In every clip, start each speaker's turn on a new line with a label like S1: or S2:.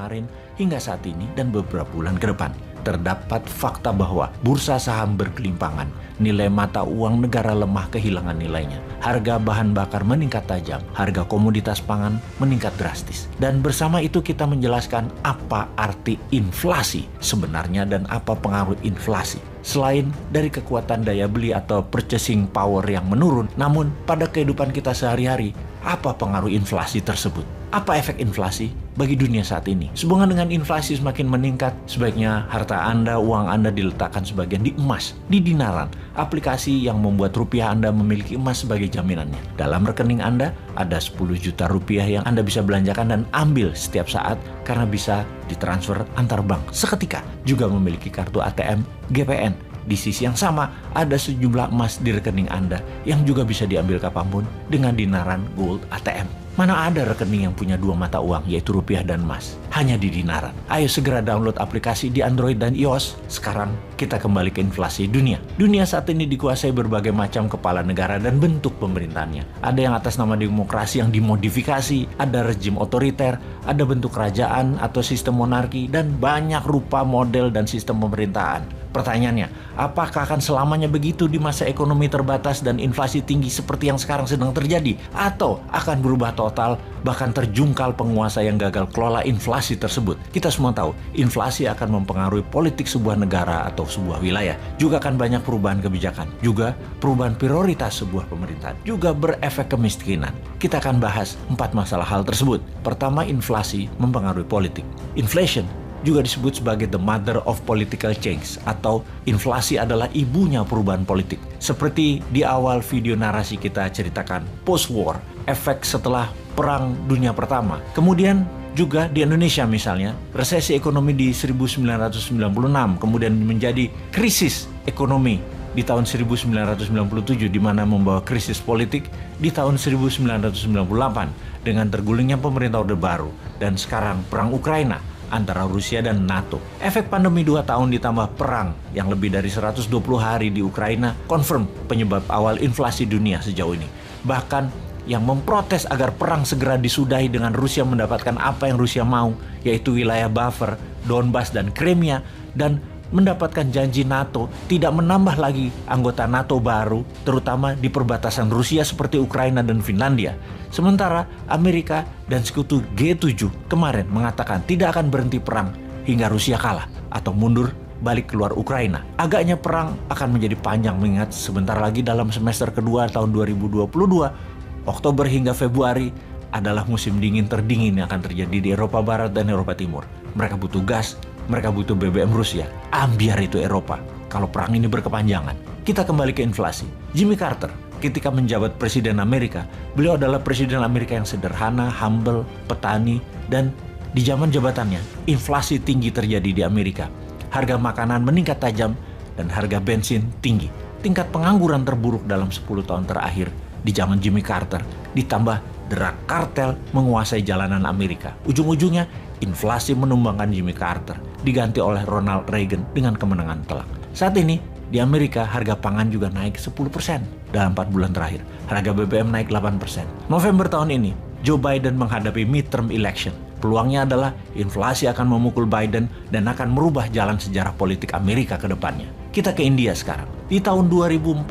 S1: kemarin hingga saat ini dan beberapa bulan ke depan. Terdapat fakta bahwa bursa saham berkelimpangan, nilai mata uang negara lemah kehilangan nilainya, harga bahan bakar meningkat tajam, harga komoditas pangan meningkat drastis. Dan bersama itu kita menjelaskan apa arti inflasi sebenarnya dan apa pengaruh inflasi. Selain dari kekuatan daya beli atau purchasing power yang menurun, namun pada kehidupan kita sehari-hari, apa pengaruh inflasi tersebut? Apa efek inflasi bagi dunia saat ini? Sehubungan dengan inflasi semakin meningkat, sebaiknya harta Anda, uang Anda diletakkan sebagian di emas, di dinaran, aplikasi yang membuat rupiah Anda memiliki emas sebagai jaminannya. Dalam rekening Anda ada 10 juta rupiah yang Anda bisa belanjakan dan ambil setiap saat karena bisa ditransfer antar bank seketika. Juga memiliki kartu ATM GPN. Di sisi yang sama, ada sejumlah emas di rekening Anda yang juga bisa diambil kapanpun dengan dinaran gold ATM. Mana ada rekening yang punya dua mata uang, yaitu rupiah dan emas, hanya di dinaran. Ayo segera download aplikasi di Android dan iOS. Sekarang kita kembali ke inflasi dunia. Dunia saat ini dikuasai berbagai macam kepala negara dan bentuk pemerintahannya. Ada yang atas nama demokrasi yang dimodifikasi, ada rejim otoriter, ada bentuk kerajaan atau sistem monarki, dan banyak rupa model dan sistem pemerintahan. Pertanyaannya, apakah akan selamanya begitu di masa ekonomi terbatas dan inflasi tinggi seperti yang sekarang sedang terjadi? Atau akan berubah total, bahkan terjungkal penguasa yang gagal kelola inflasi tersebut? Kita semua tahu, inflasi akan mempengaruhi politik sebuah negara atau sebuah wilayah. Juga akan banyak perubahan kebijakan, juga perubahan prioritas sebuah pemerintahan, juga berefek kemiskinan. Kita akan bahas 4 masalah hal tersebut. Pertama, inflasi mempengaruhi politik. Inflation juga disebut sebagai the mother of political change, atau inflasi adalah ibunya perubahan politik. Seperti di awal video narasi kita ceritakan, post-war, efek setelah Perang Dunia Pertama. Kemudian juga di Indonesia misalnya, resesi ekonomi di 1996, kemudian menjadi krisis ekonomi di tahun 1997, di mana membawa krisis politik di tahun 1998 dengan tergulingnya pemerintah Orde Baru, dan sekarang perang Ukraina antara Rusia dan NATO. Efek pandemi 2 tahun ditambah perang yang lebih dari 120 hari di Ukraina confirm penyebab awal inflasi dunia sejauh ini. Bahkan yang memprotes agar perang segera disudahi dengan Rusia mendapatkan apa yang Rusia mau, yaitu wilayah buffer, Donbas dan Crimea, dan mendapatkan janji NATO tidak menambah lagi anggota NATO baru, terutama di perbatasan Rusia seperti Ukraina dan Finlandia. Sementara Amerika dan sekutu G7 kemarin mengatakan tidak akan berhenti perang hingga Rusia kalah atau mundur balik keluar Ukraina. Agaknya perang akan menjadi panjang mengingat sebentar lagi dalam semester kedua tahun 2022, Oktober hingga Februari adalah musim dingin terdingin yang akan terjadi di Eropa Barat dan Eropa Timur. Mereka butuh gas, mereka butuh BBM Rusia. Ambiar itu Eropa kalau perang ini berkepanjangan. Kita kembali ke inflasi. Jimmy Carter ketika menjabat Presiden Amerika, beliau adalah Presiden Amerika yang sederhana, humble, petani, dan di zaman jabatannya, inflasi tinggi terjadi di Amerika. Harga makanan meningkat tajam dan harga bensin tinggi. Tingkat pengangguran terburuk dalam 10 tahun terakhir di zaman Jimmy Carter, ditambah drug kartel menguasai jalanan Amerika. Ujung-ujungnya, inflasi menumbangkan Jimmy Carter, diganti oleh Ronald Reagan dengan kemenangan telak. Saat ini, di Amerika, harga pangan juga naik 10% dalam 4 bulan terakhir. Harga BBM naik 8%. November tahun ini, Joe Biden menghadapi midterm election. Peluangnya adalah inflasi akan memukul Biden dan akan merubah jalan sejarah politik Amerika ke depannya. Kita ke India sekarang. Di tahun 2014,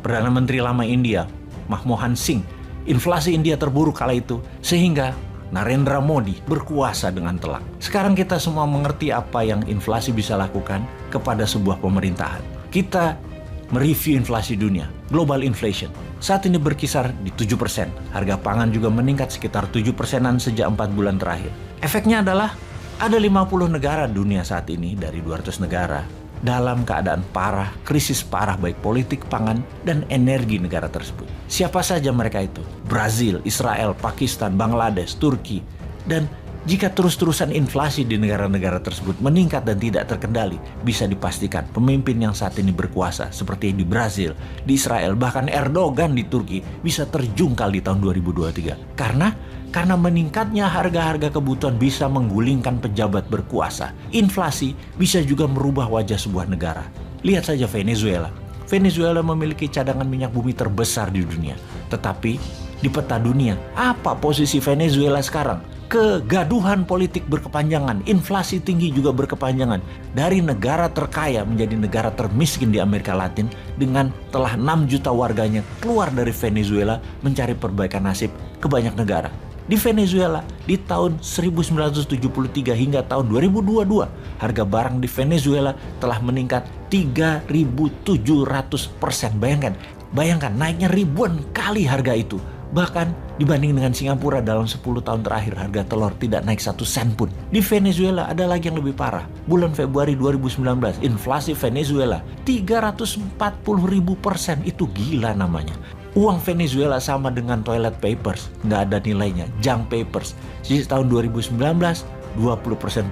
S1: Perdana Menteri lama India, Manmohan Singh, inflasi India terburuk kala itu, sehingga Narendra Modi berkuasa dengan telak. Sekarang kita semua mengerti apa yang inflasi bisa lakukan kepada sebuah pemerintahan. Kita mereview inflasi dunia, global inflation. Saat ini berkisar di 7%. Harga pangan juga meningkat sekitar 7%-an sejak 4 bulan terakhir. Efeknya adalah ada 50 negara dunia saat ini dari 200 negara dalam keadaan parah, krisis parah baik politik, pangan, dan energi negara tersebut. Siapa saja mereka itu? Brazil, Israel, Pakistan, Bangladesh, Turki. Dan jika terus-terusan inflasi di negara-negara tersebut meningkat dan tidak terkendali, bisa dipastikan pemimpin yang saat ini berkuasa seperti di Brazil, di Israel, bahkan Erdogan di Turki bisa terjungkal di tahun 2023. Karena meningkatnya harga-harga kebutuhan bisa menggulingkan pejabat berkuasa. Inflasi bisa juga merubah wajah sebuah negara. Lihat saja Venezuela. Venezuela memiliki cadangan minyak bumi terbesar di dunia. Tetapi di peta dunia, apa posisi Venezuela sekarang? Kegaduhan politik berkepanjangan, inflasi tinggi juga berkepanjangan. Dari negara terkaya menjadi negara termiskin di Amerika Latin dengan telah 6 juta warganya keluar dari Venezuela mencari perbaikan nasib ke banyak negara. Di Venezuela, di tahun 1973 hingga tahun 2022, harga barang di Venezuela telah meningkat 3.700%. Bayangkan naiknya ribuan kali harga itu. Bahkan dibanding dengan Singapura dalam 10 tahun terakhir harga telur tidak naik 1 sen pun. Di Venezuela ada lagi yang lebih parah. Bulan Februari 2019, inflasi Venezuela 340.000%. Itu gila namanya. Uang Venezuela sama dengan toilet papers, nggak ada nilainya, junk papers. Sejak tahun 2019, 20%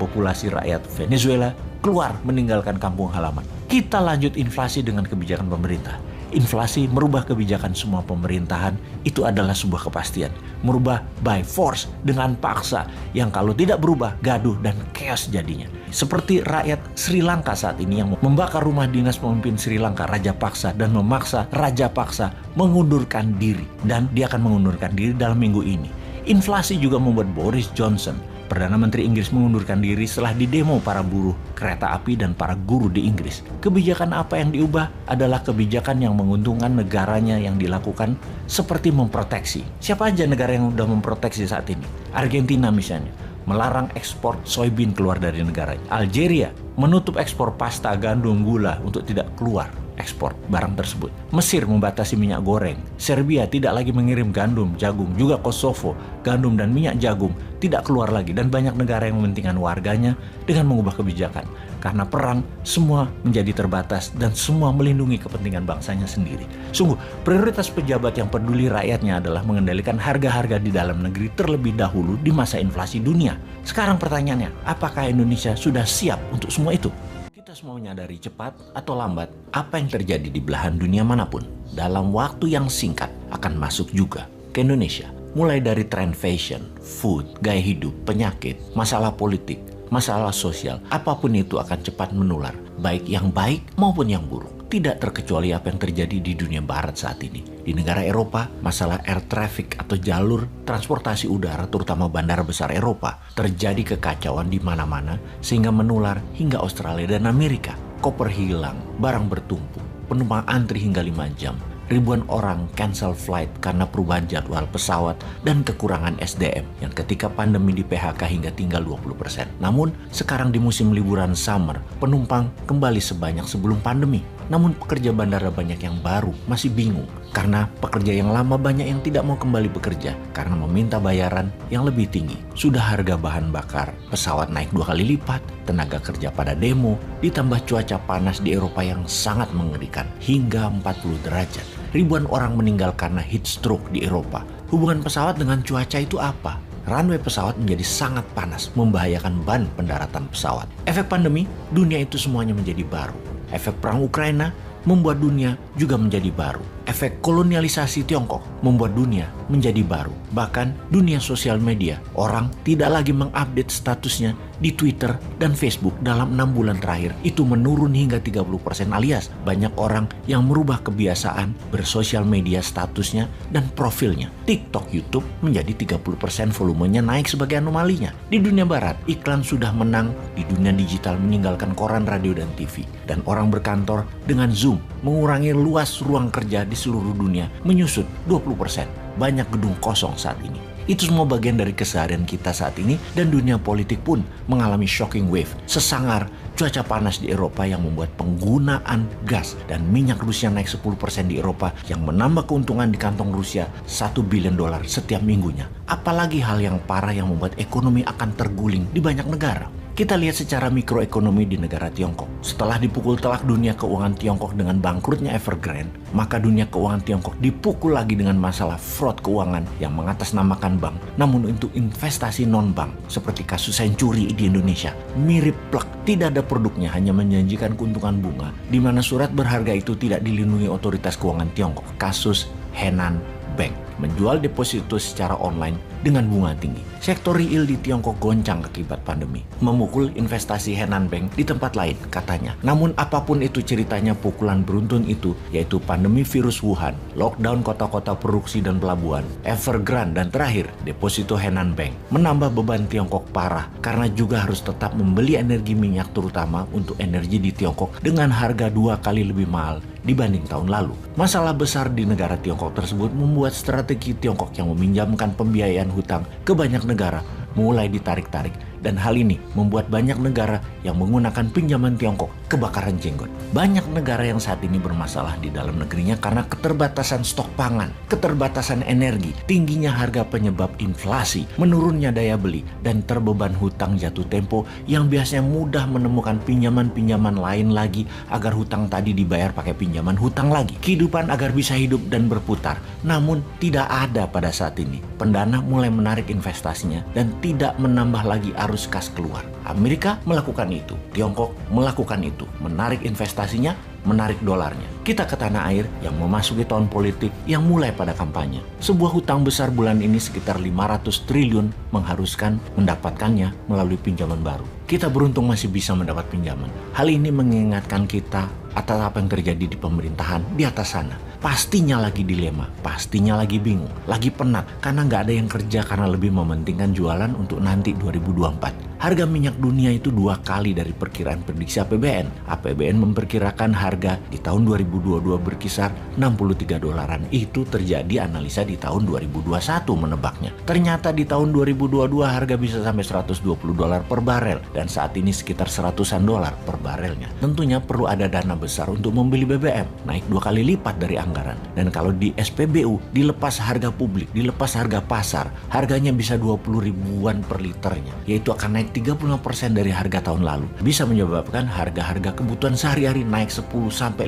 S1: populasi rakyat Venezuela keluar meninggalkan kampung halaman. Kita lanjut inflasi dengan kebijakan pemerintah. Inflasi merubah kebijakan semua pemerintahan itu adalah sebuah kepastian. Merubah by force dengan paksa yang kalau tidak berubah gaduh dan chaos jadinya. Seperti rakyat Sri Lanka saat ini yang membakar rumah dinas pemimpin Sri Lanka Raja Paksa dan memaksa Raja Paksa mengundurkan diri. Dan dia akan mengundurkan diri dalam minggu ini. Inflasi juga membuat Boris Johnson, Perdana Menteri Inggris, mengundurkan diri setelah didemo para buruh kereta api dan para guru di Inggris. Kebijakan apa yang diubah adalah kebijakan yang menguntungkan negaranya yang dilakukan seperti memproteksi. Siapa aja negara yang sudah memproteksi saat ini? Argentina misalnya, melarang ekspor soybean keluar dari negaranya. Algeria menutup ekspor pasta, gandum, gula untuk tidak keluar ekspor barang tersebut. Mesir membatasi minyak goreng. Serbia tidak lagi mengirim gandum, jagung. Juga Kosovo, gandum dan minyak jagung tidak keluar lagi. Dan banyak negara yang mementingkan warganya dengan mengubah kebijakan. Karena perang, semua menjadi terbatas dan semua melindungi kepentingan bangsanya sendiri. Sungguh, prioritas pejabat yang peduli rakyatnya adalah mengendalikan harga-harga di dalam negeri terlebih dahulu di masa inflasi dunia. Sekarang pertanyaannya, apakah Indonesia sudah siap untuk semua itu? Kita semua menyadari cepat atau lambat apa yang terjadi di belahan dunia manapun dalam waktu yang singkat akan masuk juga ke Indonesia. Mulai dari tren fashion, food, gaya hidup, penyakit, masalah politik, masalah sosial, apapun itu akan cepat menular, baik yang baik maupun yang buruk. Tidak terkecuali apa yang terjadi di dunia barat saat ini. Di negara Eropa, masalah air traffic atau jalur transportasi udara, terutama bandara besar Eropa, terjadi kekacauan di mana-mana sehingga menular hingga Australia dan Amerika. Koper hilang, barang bertumpuk, penumpang antri hingga 5 jam. Ribuan orang cancel flight karena perubahan jadwal pesawat dan kekurangan SDM yang ketika pandemi di PHK hingga tinggal 20%. Namun sekarang di musim liburan summer, penumpang kembali sebanyak sebelum pandemi. Namun pekerja bandara banyak yang baru masih bingung karena pekerja yang lama banyak yang tidak mau kembali bekerja karena meminta bayaran yang lebih tinggi. Sudah harga bahan bakar pesawat naik 2 kali lipat, tenaga kerja pada demo, ditambah cuaca panas di Eropa yang sangat mengerikan hingga 40 derajat. Ribuan orang meninggal karena heat stroke di Eropa. Hubungan pesawat dengan cuaca itu apa? Runway pesawat menjadi sangat panas, membahayakan ban pendaratan pesawat. Efek pandemi, dunia itu semuanya menjadi baru. Efek perang Ukraina membuat dunia juga menjadi baru. Efek kolonialisasi Tiongkok membuat dunia menjadi baru. Bahkan dunia sosial media, orang tidak lagi mengupdate statusnya di Twitter dan Facebook dalam 6 bulan terakhir. Itu menurun hingga 30%, alias banyak orang yang merubah kebiasaan bersosial media statusnya dan profilnya. TikTok, YouTube menjadi 30% volumenya naik sebagai anomalinya. Di dunia barat, iklan sudah menang. Di dunia digital meninggalkan koran, radio, dan TV. Dan orang berkantor dengan Zoom mengurangi luas ruang kerja di seluruh dunia, menyusut 20%. Banyak gedung kosong saat ini. Itu semua bagian dari keseharian kita saat ini dan dunia politik pun mengalami shocking wave. Sesangar cuaca panas di Eropa yang membuat penggunaan gas dan minyak Rusia naik 10% di Eropa yang menambah keuntungan di kantong Rusia $1 billion setiap minggunya. Apalagi hal yang parah yang membuat ekonomi akan terguling di banyak negara. Kita lihat secara mikroekonomi di negara Tiongkok. Setelah dipukul telak dunia keuangan Tiongkok dengan bangkrutnya Evergrande, maka dunia keuangan Tiongkok dipukul lagi dengan masalah fraud keuangan yang mengatasnamakan bank. Namun untuk investasi non-bank, seperti kasus Century di Indonesia, mirip plek. Tidak ada produknya, hanya menjanjikan keuntungan bunga, di mana surat berharga itu tidak dilindungi otoritas keuangan Tiongkok. Kasus Henan Bank menjual deposito secara online dengan bunga tinggi. sektor real di Tiongkok goncang akibat pandemi, memukul investasi Henan Bank di tempat lain katanya. Namun apapun itu ceritanya, pukulan beruntun itu, yaitu pandemi virus Wuhan, lockdown kota-kota produksi dan pelabuhan, Evergrande, dan terakhir deposito Henan Bank, menambah beban Tiongkok parah karena juga harus tetap membeli energi minyak terutama untuk energi di Tiongkok dengan harga 2 kali lebih mahal dibanding tahun lalu. Masalah besar di negara Tiongkok tersebut membuat strategi Tiongkok yang meminjamkan pembiayaan hutang ke banyak negara mulai ditarik-tarik, dan hal ini membuat banyak negara yang menggunakan pinjaman Tiongkok kebakaran jenggot. Banyak negara yang saat ini bermasalah di dalam negerinya karena keterbatasan stok pangan, keterbatasan energi, tingginya harga penyebab inflasi, menurunnya daya beli, dan terbeban hutang jatuh tempo yang biasanya mudah menemukan pinjaman-pinjaman lain lagi agar hutang tadi dibayar pakai pinjaman hutang lagi. Kehidupan agar bisa hidup dan berputar, namun tidak ada pada saat ini. Pendana mulai menarik investasinya dan tidak menambah lagi arus kas keluar. Amerika melakukan itu, Tiongkok melakukan itu, menarik investasinya, menarik dolarnya. Kita ke tanah air yang memasuki tahun politik yang mulai pada kampanye. Sebuah hutang besar bulan ini sekitar 500 triliun mengharuskan mendapatkannya melalui pinjaman baru. Kita beruntung masih bisa mendapat pinjaman. Hal ini mengingatkan kita atas apa yang terjadi di pemerintahan di atas sana. Pastinya lagi dilema, pastinya lagi bingung, lagi penat karena nggak ada yang kerja karena lebih mementingkan jualan untuk nanti 2024. Harga minyak dunia itu 2 kali dari perkiraan prediksi APBN. APBN memperkirakan harga di tahun 2022 berkisar 63 dolaran. Itu terjadi analisa di tahun 2021 menebaknya. Ternyata di tahun 2022 harga bisa sampai 120 dolar per barel dan saat ini sekitar 100-an dolar per barelnya. Tentunya perlu ada dana besar untuk membeli BBM, naik 2 kali lipat dari anggaran. Dan kalau di SPBU dilepas harga publik, dilepas harga pasar, harganya bisa 20 ribuan per liternya, yaitu akan naik 35% dari harga tahun lalu. Bisa menyebabkan harga-harga kebutuhan sehari-hari naik 10-15%.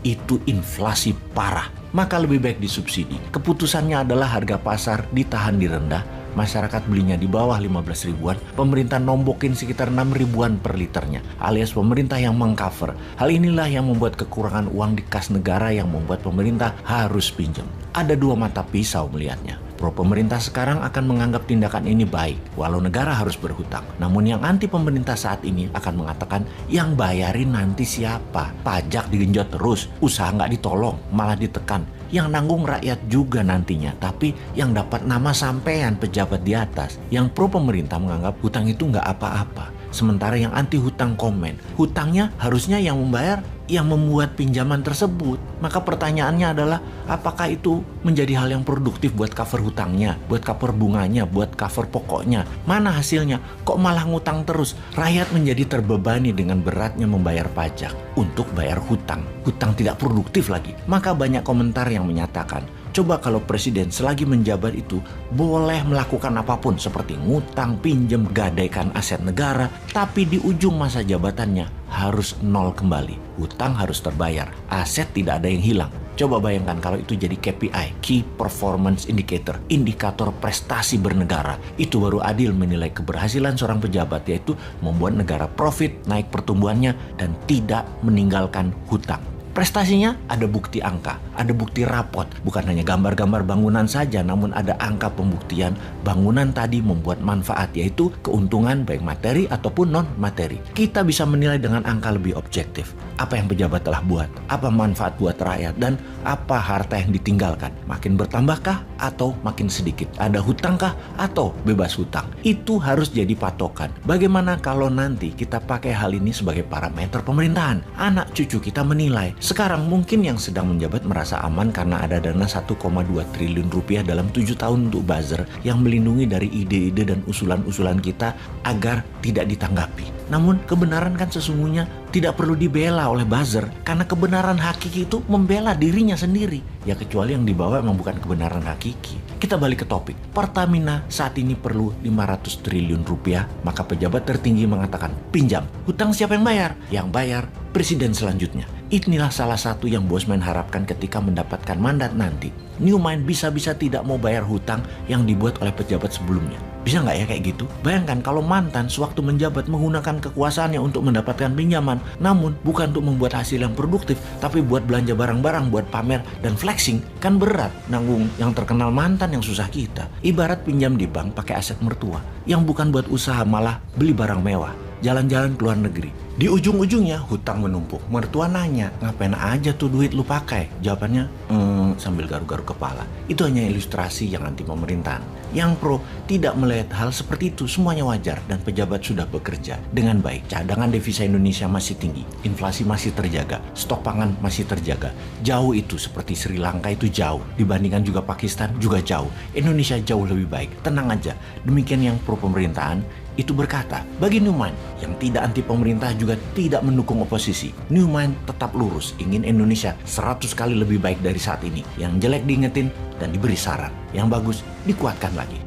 S1: Itu inflasi parah. Maka lebih baik disubsidi. Keputusannya adalah harga pasar ditahan di rendah, masyarakat belinya di bawah 15 ribuan, pemerintah nombokin sekitar 6 ribuan per liternya, alias pemerintah yang mengcover. Hal inilah yang membuat kekurangan uang di kas negara yang membuat pemerintah harus pinjam. Ada 2 mata pisau melihatnya. Pro pemerintah sekarang akan menganggap tindakan ini baik, walau negara harus berhutang. Namun yang anti pemerintah saat ini akan mengatakan, yang bayarin nanti siapa? Pajak digenjot terus, usaha nggak ditolong, malah ditekan. Yang nanggung rakyat juga nantinya, tapi yang dapat nama sampean pejabat di atas. Yang pro pemerintah menganggap hutang itu nggak apa-apa. Sementara yang anti hutang komen, hutangnya harusnya yang membayar yang membuat pinjaman tersebut. Maka pertanyaannya adalah, apakah itu menjadi hal yang produktif buat cover hutangnya, buat cover bunganya, buat cover pokoknya? Mana hasilnya? Kok malah ngutang terus? Rakyat menjadi terbebani dengan beratnya membayar pajak untuk bayar hutang. Hutang tidak produktif lagi. Maka banyak komentar yang menyatakan, coba kalau presiden selagi menjabat itu boleh melakukan apapun seperti ngutang, pinjam, gadaikan aset negara, tapi di ujung masa jabatannya harus nol kembali. Hutang harus terbayar, aset tidak ada yang hilang. Coba bayangkan kalau itu jadi KPI, Key Performance Indicator, indikator prestasi bernegara. Itu baru adil menilai keberhasilan seorang pejabat, yaitu membuat negara profit, naik pertumbuhannya, dan tidak meninggalkan hutang. Prestasinya ada bukti angka, ada bukti rapot, bukan hanya gambar-gambar bangunan saja, namun ada angka pembuktian bangunan tadi membuat manfaat, yaitu keuntungan baik materi ataupun non-materi. Kita bisa menilai dengan angka lebih objektif. Apa yang pejabat telah buat, apa manfaat buat rakyat, dan apa harta yang ditinggalkan. Makin bertambahkah atau makin sedikit? Ada hutangkah atau bebas hutang? Itu harus jadi patokan. Bagaimana kalau nanti kita pakai hal ini sebagai parameter pemerintahan? Anak cucu kita menilai. Sekarang mungkin yang sedang menjabat merasa aman karena ada dana 1,2 triliun rupiah dalam 7 tahun untuk buzzer yang melindungi dari ide-ide dan usulan-usulan kita agar tidak ditanggapi. Namun kebenaran kan sesungguhnya tidak perlu dibela oleh buzzer karena kebenaran hakiki itu membela dirinya sendiri. Ya kecuali yang dibawa memang bukan kebenaran hakiki. Kita balik ke topik. Pertamina saat ini perlu 500 triliun rupiah, maka pejabat tertinggi mengatakan pinjam. Hutang siapa yang bayar? Yang bayar presiden selanjutnya. Inilah salah satu yang Bosman harapkan ketika mendapatkan mandat nanti. Newmind bisa-bisa tidak mau bayar hutang yang dibuat oleh pejabat sebelumnya. Bisa nggak ya kayak gitu? Bayangkan kalau mantan sewaktu menjabat menggunakan kekuasaannya untuk mendapatkan pinjaman, namun bukan untuk membuat hasil yang produktif, tapi buat belanja barang-barang, buat pamer dan flexing. Kan berat nanggung yang terkenal mantan yang susah kita. Ibarat pinjam di bank pakai aset mertua, yang bukan buat usaha malah beli barang mewah, jalan-jalan ke luar negeri. Di ujung-ujungnya hutang menumpuk. Mertua nanya, ngapain aja tuh duit lu pakai? Jawabannya, sambil garuk-garuk kepala. Itu hanya ilustrasi yang anti pemerintahan. Yang pro tidak melihat hal seperti itu, semuanya wajar dan pejabat sudah bekerja dengan baik. Cadangan devisa Indonesia masih tinggi, inflasi masih terjaga, stok pangan masih terjaga. Jauh itu seperti Sri Lanka itu jauh, dibandingkan juga Pakistan juga jauh. Indonesia jauh lebih baik, tenang aja. Demikian yang pro pemerintahan itu berkata, bagi Newman yang tidak anti pemerintah juga tidak mendukung oposisi, Newman tetap lurus, ingin Indonesia 100 kali lebih baik dari saat ini. Yang jelek diingetin dan diberi saran, yang bagus dikuatkan lagi.